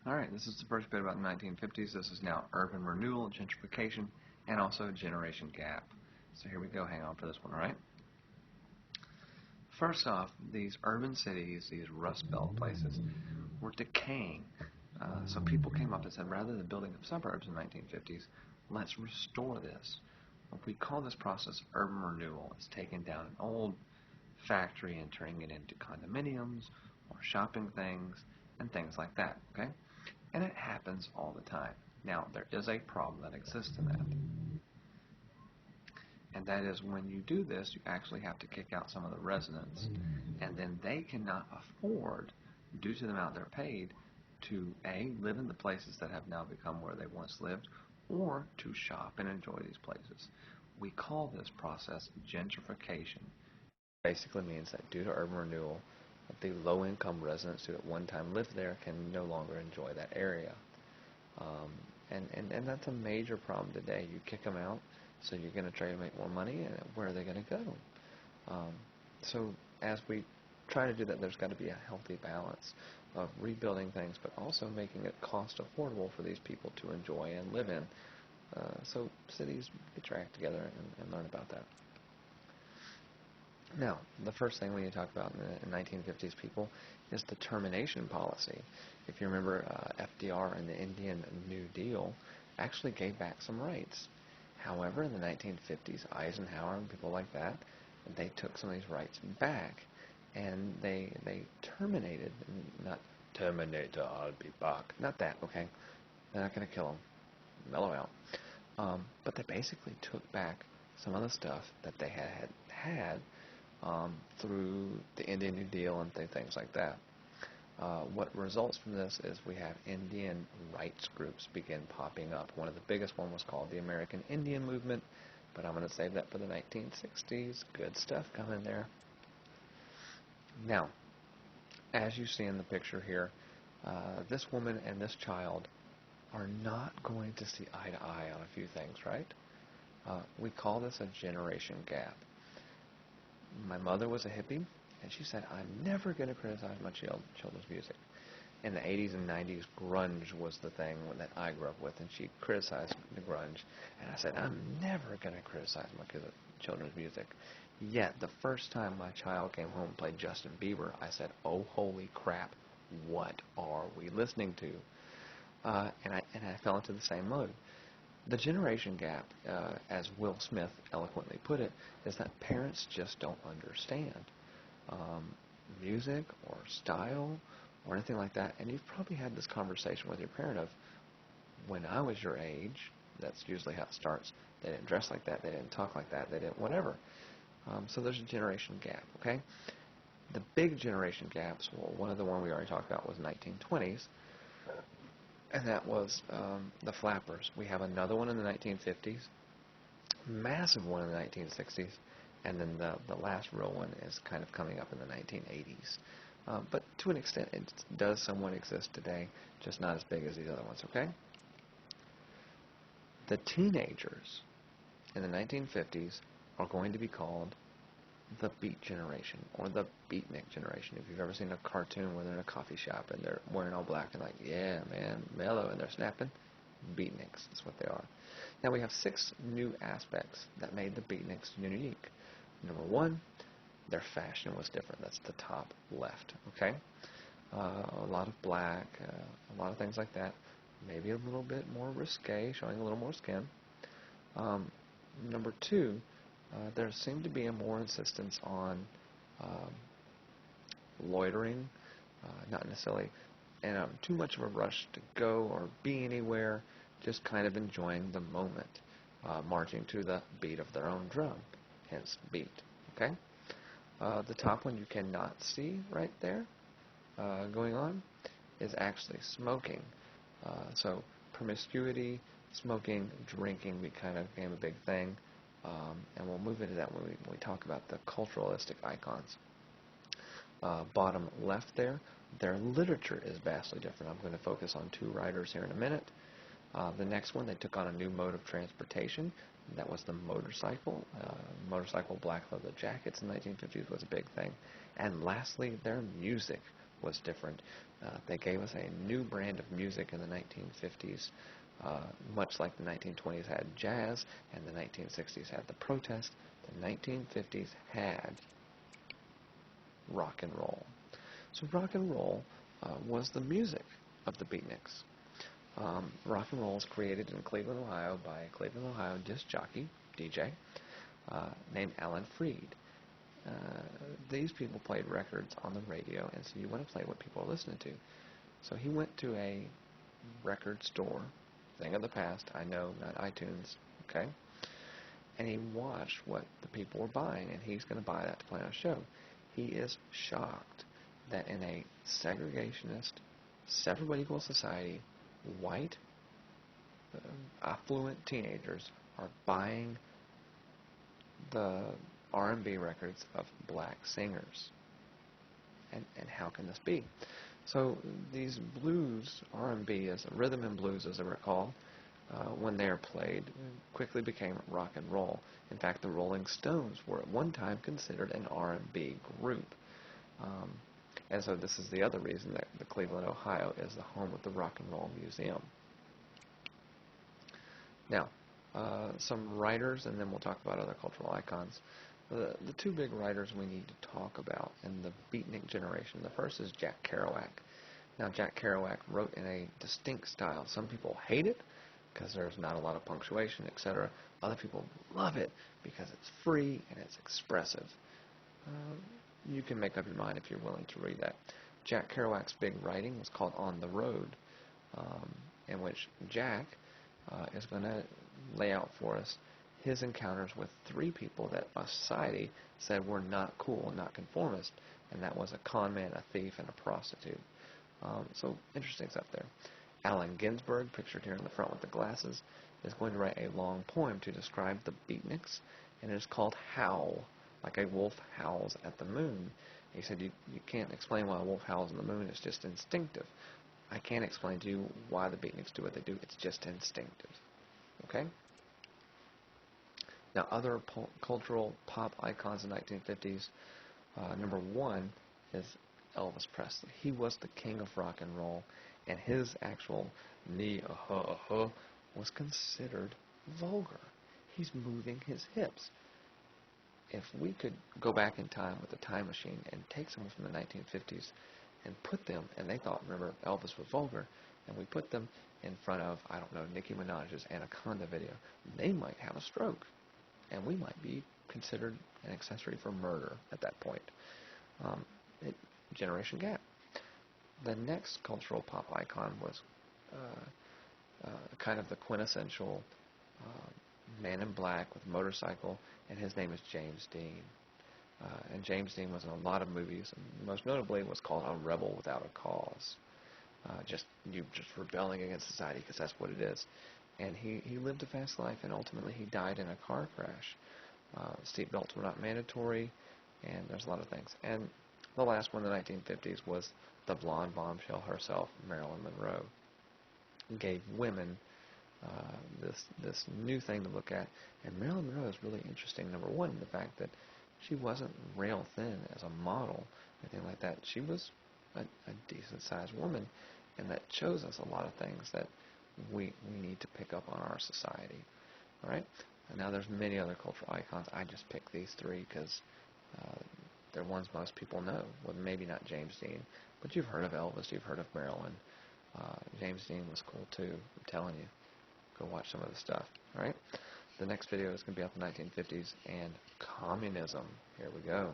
Alright, this is the first bit about the 1950s. This is now urban renewal, gentrification, and also generation gap. So here we go. Hang on for this one, alright? First off, these urban cities, these Rust Belt places, were decaying. So people came up and said, rather than building up suburbs in the 1950s, let's restore this. We call this process urban renewal. It's taking down an old factory and turning it into condominiums or shopping things and things like that, okay? And it happens all the time. Now, there is a problem that exists in that. And that is when you do this, you actually have to kick out some of the residents. And then they cannot afford, due to the amount they're paid, to A, live in the places that have now become where they once lived, or to shop and enjoy these places. We call this process gentrification. Basically means that due to urban renewal, the low-income residents who at one time lived there can no longer enjoy that area. And that's a major problem today. You kick them out, so you're going to try to make more money, and where are they going to go? So as we try to do that, there's got to be a healthy balance of rebuilding things, but also making it cost affordable for these people to enjoy and live in. So cities get your act together and learn about that. Now, the first thing we need to talk about in the 1950s people is the termination policy. If you remember, FDR and the Indian New Deal actually gave back some rights. However, in the 1950s, Eisenhower and people like that, they took some of these rights back, and they terminated, not terminate, I'll be back, not that, okay? They're not going to kill them. Mellow out. But they basically took back some of the stuff that they had through the Indian New Deal and things like that. What results from this is we have Indian rights groups begin popping up. One of the biggest one was called the American Indian Movement, but I'm going to save that for the 1960s. Good stuff coming there. Now, as you see in the picture here, this woman and this child are not going to see eye to eye on a few things, right? We call this a generation gap. My mother was a hippie, and she said, I'm never going to criticize my children's music. In the 80s and 90s, grunge was the thing that I grew up with, and she criticized the grunge. And I said, I'm never going to criticize my children's music. Yet, the first time my child came home and played Justin Bieber, I said, oh, holy crap, what are we listening to? And I fell into the same mode. The generation gap, as Will Smith eloquently put it, is that parents just don't understand music or style or anything like that. And you've probably had this conversation with your parent of, when I was your age, that's usually how it starts, they didn't dress like that, they didn't talk like that, they didn't whatever. So there's a generation gap, okay? The big generation gaps, well, one of the one we already talked about was 1920s, and that was the flappers. We have another one in the 1950s, massive one in the 1960s, and then the last real one is kind of coming up in the 1980s. But to an extent, it does somewhat exist today, just not as big as these other ones, okay? The teenagers in the 1950s are going to be called the beat generation, or the beatnik generation. If you've ever seen a cartoon where they're in a coffee shop and they're wearing all black and like, yeah, man, mellow, and they're snapping, beatniks, that's what they are. Now we have 6 new aspects that made the beatniks unique. Number 1, their fashion was different. That's the top left, okay? A lot of black, a lot of things like that. Maybe a little bit more risque, showing a little more skin. Number 2, there seemed to be a more insistence on loitering, not necessarily in too much of a rush to go or be anywhere, just kind of enjoying the moment, marching to the beat of their own drum, hence beat, okay? The top one you cannot see right there going on is actually smoking. So promiscuity, smoking, drinking kind of became a big thing. And we'll move into that when we talk about the culturalistic icons. Bottom left there, their literature is vastly different. I'm going to focus on 2 writers here in a minute. The next one, they took on a new mode of transportation. That was the motorcycle. Motorcycle black leather jackets in the 1950s was a big thing. And lastly, their music was different. They gave us a new brand of music in the 1950s, much like the 1920s had jazz and the 1960s had the protest. The 1950s had rock and roll. So rock and roll was the music of the beatniks. Rock and roll was created in Cleveland, Ohio by a Cleveland, Ohio disc jockey, DJ, named Alan Freed. These people played records on the radio, and so you want to play what people are listening to. So he went to a record store, thing of the past, I know, not iTunes, okay? And he watched what the people were buying, and he's going to buy that to play on a show. He is shocked that in a segregationist, separate but equal society, white, affluent teenagers are buying the R&B records of black singers. And how can this be? So these blues, R&B, as rhythm and blues as they were called, when they are played, quickly became rock and roll. In fact, the Rolling Stones were at one time considered an R&B group. And so this is the other reason that the Cleveland, Ohio is the home of the Rock and Roll Museum. Now, some writers, and then we'll talk about other cultural icons. The two big writers we need to talk about in the beatnik generation. The first is Jack Kerouac. Now, Jack Kerouac wrote in a distinct style. Some people hate it because there's not a lot of punctuation, etc. Other people love it because it's free and it's expressive. You can make up your mind if you're willing to read that. Jack Kerouac's big writing was called On the Road, in which Jack is going to lay out for us his encounters with three people that society said were not cool, not conformist, and that was a con man, a thief, and a prostitute. So interesting stuff there. Allen Ginsberg, pictured here in the front with the glasses, is going to write a long poem to describe the beatniks, and it is called Howl, like a wolf howls at the moon. He said you can't explain why a wolf howls in the moon, it's just instinctive. I can't explain to you why the beatniks do what they do, it's just instinctive. Okay? Now, other cultural pop icons in the 1950s, number one is Elvis Presley. He was the king of rock and roll, and his actual knee was considered vulgar. He's moving his hips. If we could go back in time with a time machine and take someone from the 1950s and put them, and they thought, remember, Elvis was vulgar, and we put them in front of, I don't know, Nicki Minaj's Anaconda video, they might have a stroke, and we might be considered an accessory for murder at that point. Generation gap. The next cultural pop icon was kind of the quintessential man in black with a motorcycle, and his name is James Dean. And James Dean was in a lot of movies, and most notably was called A Rebel Without a Cause. Just rebelling against society, because that's what it is. And he lived a fast life, and ultimately he died in a car crash. Seatbelts were not mandatory, and there's a lot of things. And the last one in the 1950s was the blonde bombshell herself, Marilyn Monroe. Gave women this new thing to look at. And Marilyn Monroe is really interesting. Number one, the fact that she wasn't rail thin as a model, anything like that. She was a decent-sized woman, and that shows us a lot of things that we need to pick up on our society. All right? And now there's many other cultural icons. I just picked these three because they're ones most people know. Well, maybe not James Dean, but you've heard of Elvis, you've heard of Marilyn. James Dean was cool too, I'm telling you. Go watch some of the stuff. All right? The next video is going to be about the 1950s and communism. Here we go.